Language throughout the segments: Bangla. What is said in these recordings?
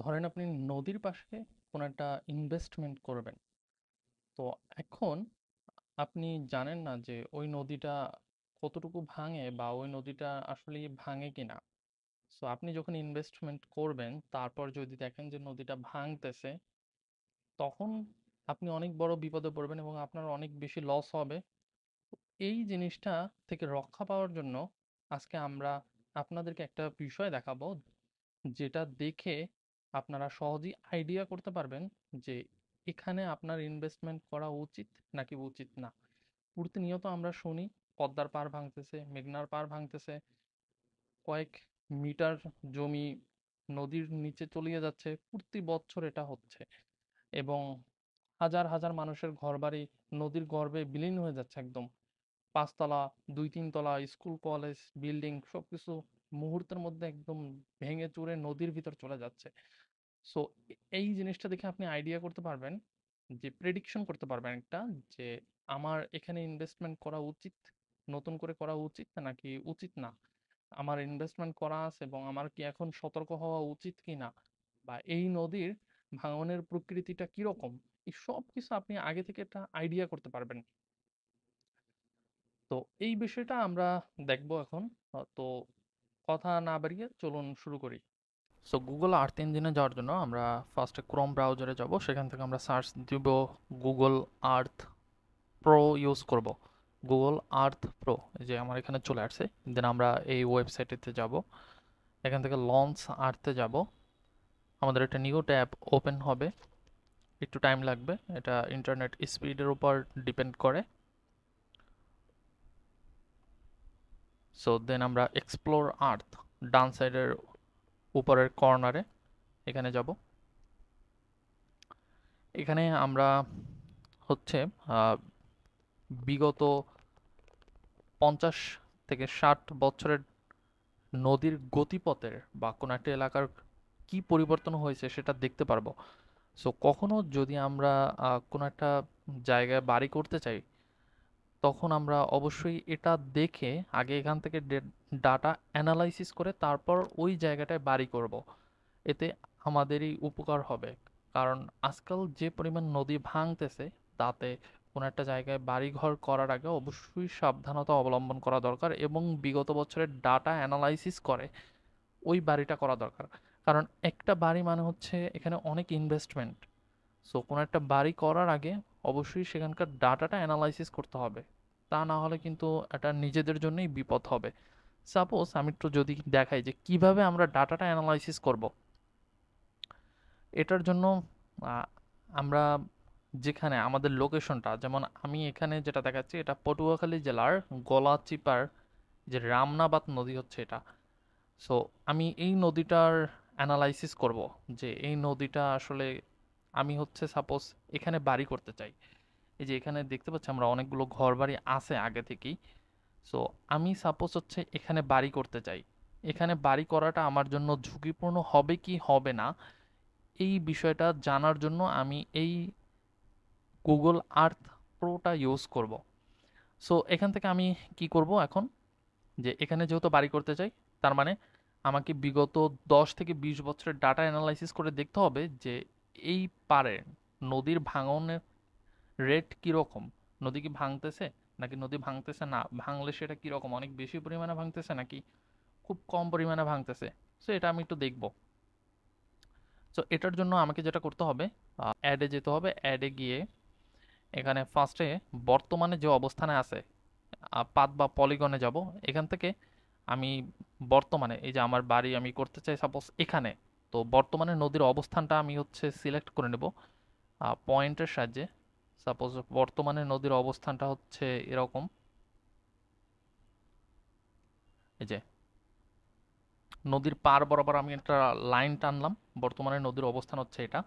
ধরেন আপনি নদীর পাশে কোনো একটা ইনভেস্টমেন্ট করবেন। তো এখন আপনি জানেন না যে ওই নদীটা কতটুকু ভাঙে বা ওই নদীটা আসলে ভাঙে কিনা। সো আপনি যখন ইনভেস্টমেন্ট করবেন তারপর যদি দেখেন যে নদীটা ভাঙতেছে, তখন আপনি অনেক বড় বিপদে পড়বেন এবং আপনার অনেক বেশি লস হবে। এই জিনিসটা থেকে রক্ষা পাওয়ার জন্য আজকে আমরা আপনাদেরকে একটা বিষয় দেখাবো, যেটা দেখে আপনারা সহজেই আইডিয়া করতে পারবেন যে এখানে আপনার ইনভেস্টমেন্ট করা উচিত নাকি উচিত না। প্রতিনিয়ত আমরা শুনি পদ্মার পাড় ভাঙতেছে, মেঘনার পাড় ভাঙতেছে, কয়েক মিটার জমি নদীর নিচে তলিয়ে যাচ্ছে, প্রতি বছর এটা হচ্ছে। এবং হাজার হাজার মানুষের ঘরবাড়ি নদীর গর্ভে বিলীন হয়ে যাচ্ছে একদম। পাঁচতলা, দুই তিনতলা স্কুল কলেজ বিল্ডিং সবকিছু মুহূর্তের মধ্যে একদম ভেঙে চুরে নদীর ভিতর চলে যাচ্ছে। সো এই জিনিসটা দেখে আপনি আইডিয়া করতে পারবেন, যে প্রেডিকশন করতে পারবেন একটা, যে আমার এখানে ইনভেস্টমেন্ট করা উচিত, নতুন করে করা উচিত নাকি উচিত না। আমার ইনভেস্টমেন্ট করা আছে এবং আমার কি এখন সতর্ক হওয়া উচিত কি না, বা এই নদীর ভাঙনের প্রকৃতিটা কিরকম। এই সব কিছু আপনি আগে থেকে একটা আইডিয়া করতে পারবেন। তো এই বিষয়টা আমরা দেখবো এখন। তো কথা না বাড়িয়ে চলুন শুরু করি। সো গুগল আর্থ ইঞ্জিনে যাওয়ার জন্য আমরা ফার্স্টে ক্রোম ব্রাউজারে যাব, সেখান থেকে আমরা সার্চ দিব গুগল আর্থ প্রো ইউজ করব। গুগল আর্থ প্রো, এই যে আমার এখানে চলে আসছে। দেন আমরা এই ওয়েবসাইটেতে যাব, এখান থেকে লঞ্চ আর্থে যাব। আমাদের একটা নিউ ট্যাব ওপেন হবে, একটু টাইম লাগবে, এটা ইন্টারনেট স্পিডের উপর ডিপেন্ড করে। সো দেন আমরা এক্সপ্লোর আর্থ, ডান সাইডের উপরের কর্নারে এখানে যাব। এখানে আমরা হচ্ছে বিগত 50 থেকে 60 বছরের নদীর গতিপথের বা কোনো একটা এলাকার কি পরিবর্তন হয়েছে সেটা দেখতে পারবো। সো কখনো যদি আমরা কোনো একটা জায়গায় বাড়ি করতে চাই, তখন আমরা অবশ্যই এটা দেখে আগে এখান থেকে ডাটা অ্যানালাইসিস করে তারপর ওই জায়গাটায় বাড়ি করব। এতে আমাদেরই উপকার হবে। কারণ আজকাল যে পরিমাণ নদী ভাঙতেছে, তাতে কোনো একটা জায়গায় বাড়িঘর করার আগে অবশ্যই সাবধানতা অবলম্বন করা দরকার এবং বিগত বছরের ডাটা অ্যানালাইসিস করে ওই বাড়িটা করা দরকার। কারণ একটা বাড়ি মানে হচ্ছে এখানে অনেক ইনভেস্টমেন্ট। সো কোনো একটা বাড়ি করার আগে অবশ্যই সেখানকার ডাটাটা অ্যানালাইসিস করতে হবে। তা না হলে কিন্তু এটা নিজেদের জন্যই বিপদ হবে। সাপোজ আমি একটু যদি দেখাই যে কিভাবে আমরা ডাটাটা অ্যানালাইসিস করব। এটার জন্য আহ, আমরা যেখানে আমাদের লোকেশনটা, যেমন আমি এখানে যেটা দেখাচ্ছি, এটা পটুয়াখালী জেলার গলাচিপার যে রামনাবাদ নদী হচ্ছে এটা। সো আমি এই নদীটার অ্যানালাইসিস করব, যে এই নদীটা আসলে আমি হচ্ছে সাপোজ এখানে বাড়ি করতে চাই। এই যে এখানে দেখতে পাচ্ছি আমরা অনেকগুলো ঘর বাড়ি আছে আগে থেকেই। সো আমি সাপোজ হচ্ছে এখানে বাড়ি করতে চাই। এখানে বাড়ি করাটা আমার জন্য ঝুঁকিপূর্ণ হবে কি হবে না, এই বিষয়টা জানার জন্য আমি এই গুগল আর্থ প্রোটা ইউজ করব। সো এখান থেকে আমি কি করব এখন, যে এখানে যেহেতু বাড়ি করতে চাই, তার মানে আমাকে বিগত 10 থেকে 20 বছরের ডাটা অ্যানালাইসিস করে দেখতে হবে যে এই পারে নদীর ভাঙনের রেট কীরকম। নদী কি ভাঙতেছে, নাকি নদী ভাঙতেছে না, ভাঙলে সেটা কীরকম, অনেক বেশি পরিমাণে ভাঙতেছে নাকি খুব কম পরিমাণে ভাঙতেছে। সো এটা আমি একটু দেখব। সো এটার জন্য আমাকে যেটা করতে হবে, অ্যাডে যেতে হবে। অ্যাডে গিয়ে এখানে ফার্স্টে বর্তমানে যে অবস্থানে আছে পাত বা পলিগনে যাব। এখান থেকে আমি বর্তমানে এই যে আমার বাড়ি আমি করতে চাই সাপোজ এখানে, তো বর্তমানে নদীর অবস্থানটা আমি হচ্ছে সিলেক্ট করে নেব পয়েন্টের সাহায্যে। সাপোজ বর্তমানে নদীর অবস্থানটা হচ্ছে এরকম। এই যে নদীর পার বরাবর আমি একটা লাইন টানলাম, বর্তমানে নদীর অবস্থান হচ্ছে এটা।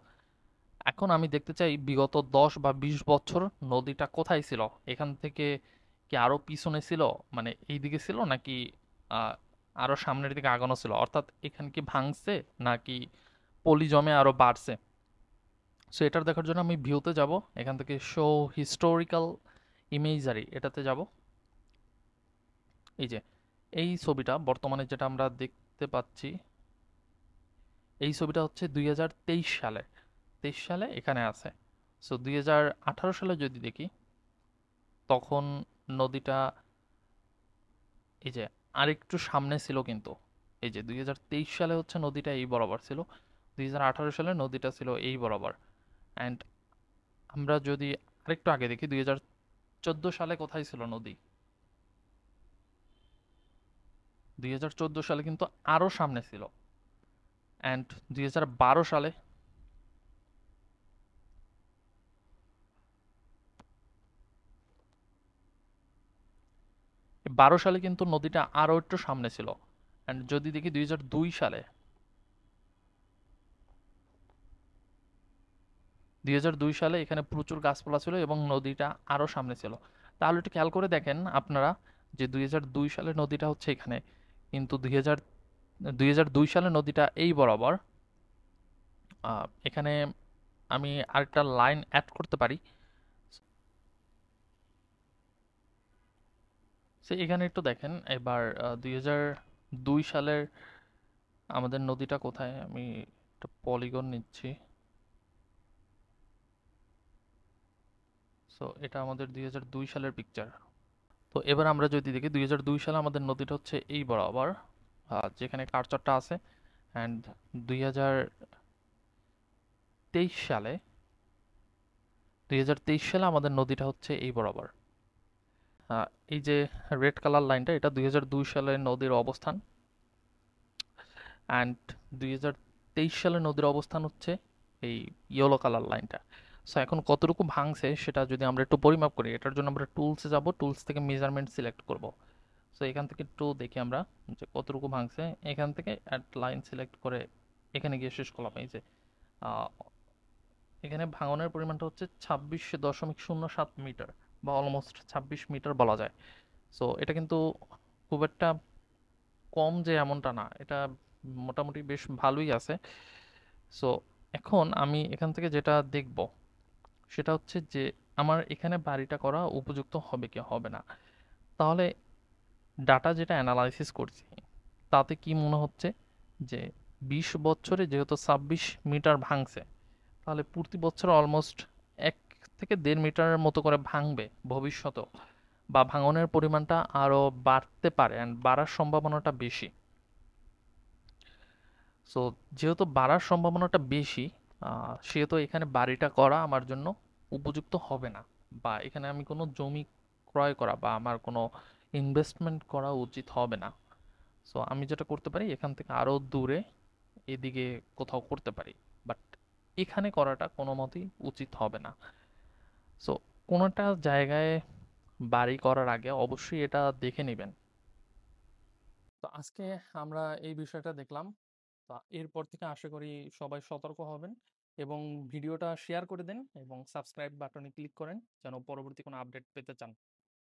এখন আমি দেখতে চাই বিগত 10 বা 20 বছর নদীটা কোথায় ছিল। এখান থেকে কি আরো পিছনে ছিল, মানে এই দিকে ছিল, নাকি আহ, আরো সামনের দিকে আগানো ছিল, অর্থাৎ এখানে কি ভাঙছে নাকি পলি জমে আরো বাড়ছে। সো এটার দেখার জন্য আমি ভিউতে যাব, এখান থেকে শো হিস্টোরিক্যাল ইমেজারি এটাতে যাব। এই যে এই ছবিটা বর্তমানে যেটা আমরা দেখতে পাচ্ছি, এই ছবিটা হচ্ছে 2023 সালে, 23 সালে এখানে আছে। সো 2018 সালে যদি দেখি, তখন নদীটা এই যে আরেকটু সামনে ছিল কিন্তু। এই যে 2023 সালে হচ্ছে নদীটা এই বরাবর ছিল, 2018 সালে নদীটা ছিল এই বরাবর। অ্যান্ড আমরা যদি আরেকটু আগে দেখি, 2014 সালে কোথায় ছিল নদী, 2014 সালে কিন্তু আরো সামনে ছিল। অ্যান্ড 2012 সালে, 12 সালে কিন্তু নদীটা আরো একটু সামনে ছিল। অ্যান্ড যদি দেখি 2002 সালে, 2002 সালে এখানে প্রচুর গাছপালা ছিল এবং নদীটা আরো সামনে ছিল। তাহলে একটু খেয়াল করে দেখেন আপনারা যে 2002 সালে নদীটা হচ্ছে এখানে, কিন্তু 2002 সালে নদীটা এই বরাবর। এখানে আমি আরেকটা লাইন অ্যাড করতে পারি। সে এখানে একটু দেখেন এবার, 2002 সালের আমাদের নদীটা কোথায়, আমি একটা পলিগন নিচ্ছি। সো এটা আমাদের 2002 সালের পিকচার। তো এবার আমরা যদি দেখি 2002 সালে আমাদের নদীটা হচ্ছে এই বরাবর, যেখানে কারচরটা আছে। অ্যান্ড 2023 সালে, 2023 সালে আমাদের নদীটা হচ্ছে এই বরাবর। এই যে রেড কালার লাইনটা, এটা 2002 সালের নদীর অবস্থান। অ্যান্ড 2023 সালে নদীর অবস্থান হচ্ছে এই ইয়েলো কালার লাইনটা। সো এখন কতটুকু ভাঙছে সেটা যদি আমরা একটু পরিমাপ করি, এটার জন্য আমরা টুলসে যাব, টুলস থেকে মেজারমেন্ট সিলেক্ট করব। সো এখান থেকে একটু দেখি আমরা যে কতটুকু ভাঙছে। এখান থেকে অ্যাট লাইন সিলেক্ট করে এখানে গিয়ে শেষ করলাম। এই যে আহ, এখানে ভাঙনের পরিমাণটা হচ্ছে 26.07 মিটার, বা অলমোস্ট 26 মিটার বলা যায়। সো এটা কিন্তু খুব একটা কম যে এমনটা না, এটা মোটামুটি বেশ ভালোই আছে। সো এখন আমি এখান থেকে যেটা দেখব সেটা হচ্ছে যে আমার এখানে বাড়িটা করা উপযুক্ত হবে কি হবে না। তাহলে ডাটা যেটা অ্যানালাইসিস করছি তাতে কি মনে হচ্ছে যে 20 বছরে যেহেতু 26 মিটার ভাঙছে, তাহলে প্রতি বছর অলমোস্ট 1 থেকে 1.5 মিটারের মতো করে ভাঙবে ভবিষ্যতেও, বা ভাঙনের পরিমাণটা আরো বাড়তে পারে অ্যান্ড বাড়ার সম্ভাবনাটা বেশি। সো যেহেতু বাড়ার সম্ভাবনাটা বেশি, সেহেতু এখানে বাড়িটা করা আমার জন্য উপযুক্ত হবে না, বা এখানে আমি কোনো জমি ক্রয় করা বা আমার কোনো ইনভেস্টমেন্ট করা উচিত হবে না। সো আমি যেটা করতে পারি, এখান থেকে আরো দূরে এদিকে কোথাও করতে পারি, বাট এখানে করাটা কোনো মতেই উচিত হবে না। সো কোনোটা জায়গায় বাড়ি করার আগে অবশ্যই এটা দেখে নেবেন। তো আজকে আমরা এই বিষয়টা দেখলাম। তা এরপর থেকে আশা করি সবাই সতর্ক হবেন এবং ভিডিওটা শেয়ার করে দেন এবং সাবস্ক্রাইব বাটনে ক্লিক করেন যেন পরবর্তী কোনো আপডেট পেতে চান।